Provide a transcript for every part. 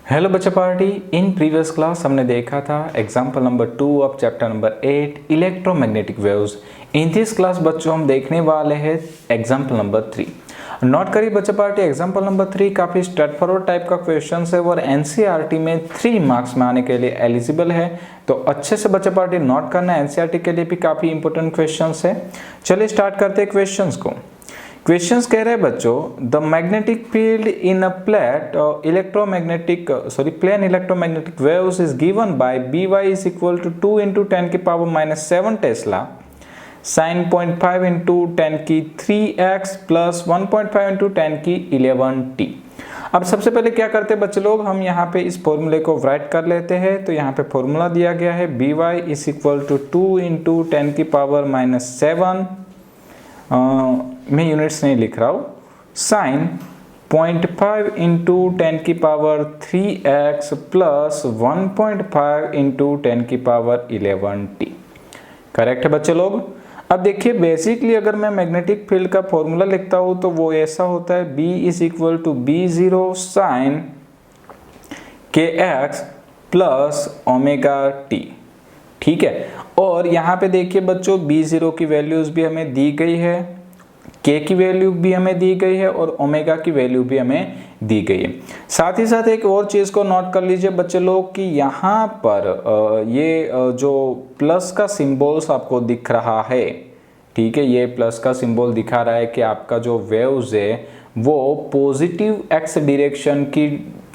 Hello बच्चा party. In previous class हमने देखा था example number 2 of chapter number 8 electromagnetic waves. In this class बच्चों हम देखने वाले हैं एग्जाम्पल नंबर 3। नोट करिए बच्चा पार्टी, एग्जाम्पल नंबर 3 काफ़ी स्ट्रेट फॉरवर्ड टाइप का क्वेश्चन है और एनसीईआरटी में 3 मार्क्स में आने के लिए एलिजिबल है। तो अच्छे से बच्चा पार्टी नोट करना, एनसीईआरटी के लिए भी काफ़ी इंपॉर्टेंट क्वेश्चन है। चलिए स्टार्ट करते हैं क्वेश्चन को। क्वेश्चंस कह रहे हैं बच्चों, the magnetic field in a plane electromagnetic waves is given by By is equal to 2 into 10 की power minus 7 tesla sine 0.5 into 10 की 3x प्लस 1.5 इंटू 10 की 11t। अब सबसे पहले क्या करते हैं बच्चे लोग, हम यहाँ पे इस फॉर्मूले को राइट कर लेते हैं। तो यहाँ पे फॉर्मूला दिया गया है By is equal to 2 into 10 की पावर माइनस 7, मैं यूनिट्स नहीं लिख रहा हूँ, साइन 0.5 इंटू 10 की पावर 3x प्लस 1.5 इंटू 10 की पावर 11t। करेक्ट है बच्चे लोग। अब देखिए बेसिकली अगर मैं मैग्नेटिक फील्ड का फॉर्मूला लिखता हूँ तो वो ऐसा होता है, B is equal to B0 sine kx plus omega t। ठीक है, और यहाँ पे देखिए बच्चों B0 की वैल्यूज भी हमें दी गई है, K की वैल्यू भी हमें दी गई है और ओमेगा की वैल्यू भी हमें दी गई है। साथ ही साथ एक और चीज को नोट कर लीजिए बच्चे लोग कि यहाँ पर ये जो प्लस का सिंबल्स आपको दिख रहा है, ठीक है, ये प्लस का सिंबल दिखा रहा है कि आपका जो वेव्स है वो पॉजिटिव एक्स डायरेक्शन की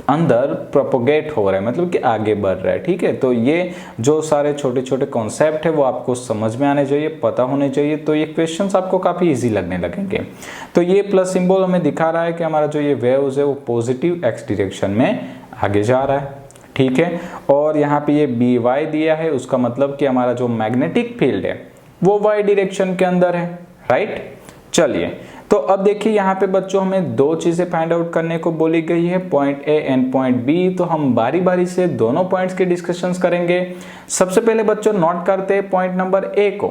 अंदर प्रोपोगेट हो रहा है, मतलब कि आगे बढ़ रहा है। ठीक है, तो ये जो सारे छोटे छोटे कॉन्सेप्ट है वो आपको समझ में आने चाहिए, पता होने चाहिए, तो ये क्वेश्चंस आपको काफ़ी इजी लगने लगेंगे। तो ये प्लस सिंबल हमें दिखा रहा है कि हमारा जो ये वेव्स है वो पॉजिटिव एक्स डायरेक्शन में आगे जा रहा है। ठीक है, और यहाँ पे ये By दिया है, उसका मतलब कि हमारा जो मैग्नेटिक फील्ड है वो y डायरेक्शन के अंदर है। राइट, चलिए तो अब देखिए यहाँ पे बच्चों हमें दो चीजें फाइंड आउट करने को बोली गई है, point A and point B। तो हम बारी बारी से दोनों पॉइंट्स के डिस्कशंस करेंगे। सबसे पहले बच्चों नोट करते हैं पॉइंट नंबर A को।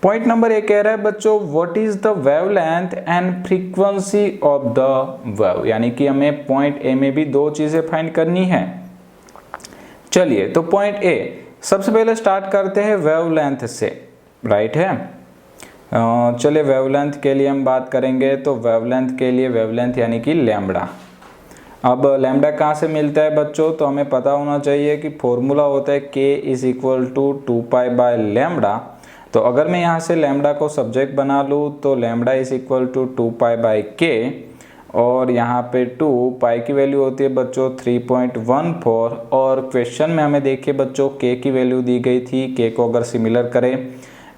पॉइंट नंबर A कह रहा है बच्चों, what is the wavelength and frequency of the wave, यानी कि हमें पॉइंट A में भी दो चीजें फाइंड करनी है। चलिए तो पॉइंट A सबसे पहले स्टार्ट करते हैं वेवलेंथ से। राइट है, चलिए वेवलेंथ के लिए हम बात करेंगे। तो वेवलेंथ के लिए वेवलेंथ यानी कि लैम्बडा। अब लैम्बडा कहाँ से मिलता है बच्चों, तो हमें पता होना चाहिए कि फॉर्मूला होता है k is equal to 2 by lambda. तो अगर मैं यहाँ से लैम्बडा को सब्जेक्ट बना लूँ तो lambda is equal to 2 by k, और यहाँ पे 2 पाई की वैल्यू होती है बच्चों 3.14, और क्वेश्चन में हमें देखिए बच्चों k की वैल्यू दी गई थी, k को अगर सिमिलर करें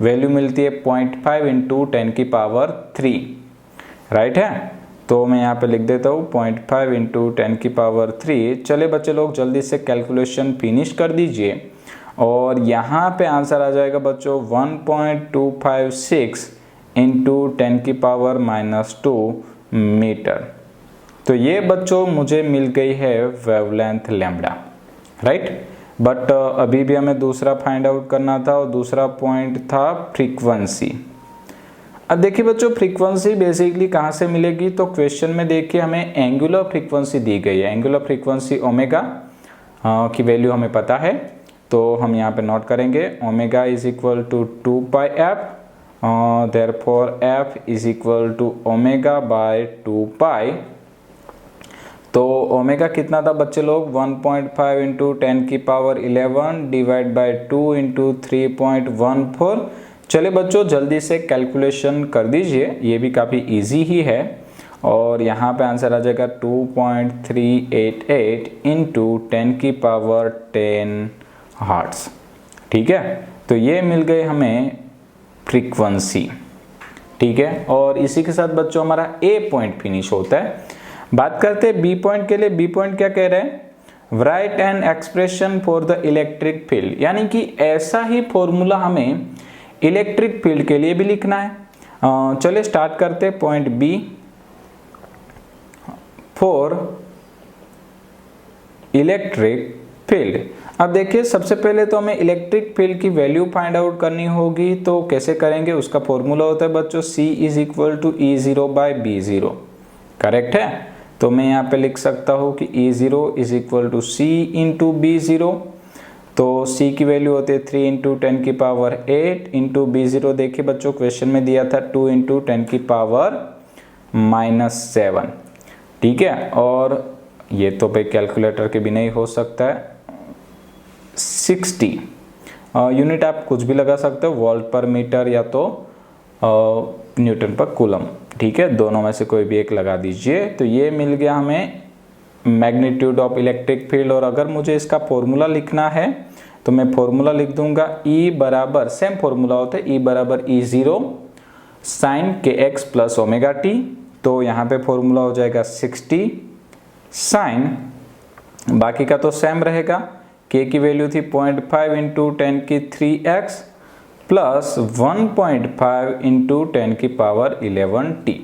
वैल्यू मिलती है 0.5 इंटू 10 की पावर 3। राइट है, तो मैं यहाँ पे लिख देता हूँ 0.5 इंटू 10 की पावर 3। चले बच्चे लोग जल्दी से कैलकुलेशन फिनिश कर दीजिए, और यहाँ पे आंसर आ जाएगा बच्चों 1.256 इंटू 10 की पावर माइनस 2 मीटर। तो ये बच्चों मुझे मिल गई है वेवलेंथ लैम्बडा। राइट, बट अभी भी हमें दूसरा फाइंड आउट करना था, और दूसरा पॉइंट था फ्रीक्वेंसी। अब देखिए बच्चों फ्रीक्वेंसी बेसिकली कहाँ से मिलेगी, तो क्वेश्चन में देखिए हमें एंगुलर फ्रीक्वेंसी दी गई है। एंगुलर फ्रीक्वेंसी ओमेगा की वैल्यू हमें पता है, तो हम यहाँ पे नोट करेंगे omega is equal to 2 pi F, therefore F is equal to omega by 2 pi. तो ओमेगा कितना था बच्चे लोग, 1.5 इंटू 10 की पावर 11 डिवाइड बाय 2 इंटू 3.14। चलिए बच्चों जल्दी से कैलकुलेशन कर दीजिए, ये भी काफ़ी इजी ही है, और यहाँ पे आंसर आ जाएगा 2.388 इंटू 10 की पावर 10 हर्ट्ज। ठीक है, तो ये मिल गए हमें फ्रीक्वेंसी। ठीक है, और इसी के साथ बच्चों हमारा A पॉइंट फिनिश होता है। बात करते हैं बी पॉइंट के लिए। बी पॉइंट क्या कह रहे हैं, write an expression for the electric field, यानी कि ऐसा ही फॉर्मूला हमें इलेक्ट्रिक फील्ड के लिए भी लिखना है। चलिए स्टार्ट करते हैं point B for electric field. अब देखिए सबसे पहले तो हमें इलेक्ट्रिक फील्ड की वैल्यू फाइंड आउट करनी होगी, तो कैसे करेंगे, उसका फॉर्मूला होता है बच्चों C is equal to E0 by B0। Correct है, तो मैं यहाँ पे लिख सकता हूँ कि E0 is equal to C into B0। तो C की वैल्यू होती है 3 इंटू 10 की पावर 8 इंटू B0 देखिए बच्चों क्वेश्चन में दिया था 2 इंटू 10 की पावर -7। ठीक है, और ये तो भाई कैलकुलेटर के बिना ही हो सकता है। 60 यूनिट आप कुछ भी लगा सकते हो, वोल्ट पर मीटर या तो न्यूटन पर कूलम। ठीक है, दोनों में से कोई भी एक लगा दीजिए। तो ये मिल गया हमें मैग्नीट्यूड ऑफ इलेक्ट्रिक फील्ड। और अगर मुझे इसका फॉर्मूला लिखना है तो मैं फॉर्मूला लिख दूंगा E बराबर, सेम फॉर्मूला होता है, E बराबर E0 sine kx plus omega T. तो यहाँ पे फॉर्मूला हो जाएगा 60 साइन, बाकी का तो सेम रहेगा, k की वैल्यू थी 0.5 इंटू 10 की 3x प्लस 1.5 इंटू 10 की पावर 11t।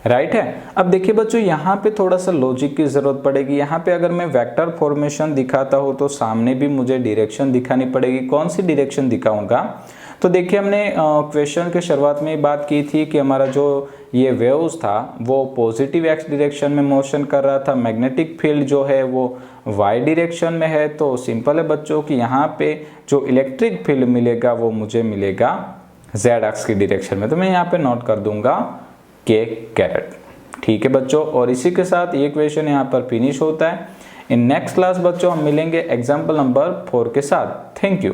राइट है। अब देखिए बच्चों यहाँ पे थोड़ा सा लॉजिक की जरूरत पड़ेगी। यहाँ पे अगर मैं वेक्टर फॉर्मेशन दिखाता हूँ तो सामने भी मुझे डायरेक्शन दिखानी पड़ेगी। कौन सी डायरेक्शन दिखाऊंगा? तो देखिए हमने क्वेश्चन के शुरुआत में बात की थी कि हमारा जो ये वेव्स था वो पॉजिटिव एक्स डायरेक्शन में मोशन कर रहा था, मैग्नेटिक फील्ड जो है वो वाई डायरेक्शन में है। तो सिंपल है बच्चों कि यहाँ पे जो इलेक्ट्रिक फील्ड मिलेगा वो मुझे मिलेगा जेड एक्स की डायरेक्शन में। तो मैं यहाँ पे नोट कर दूंगा के कैरेट। ठीक है बच्चों, और इसी के साथ ये क्वेश्चन यहाँ पर फिनिश होता है। इन नेक्स्ट क्लास बच्चों हम मिलेंगे एग्जाम्पल नंबर 4 के साथ। Thank you.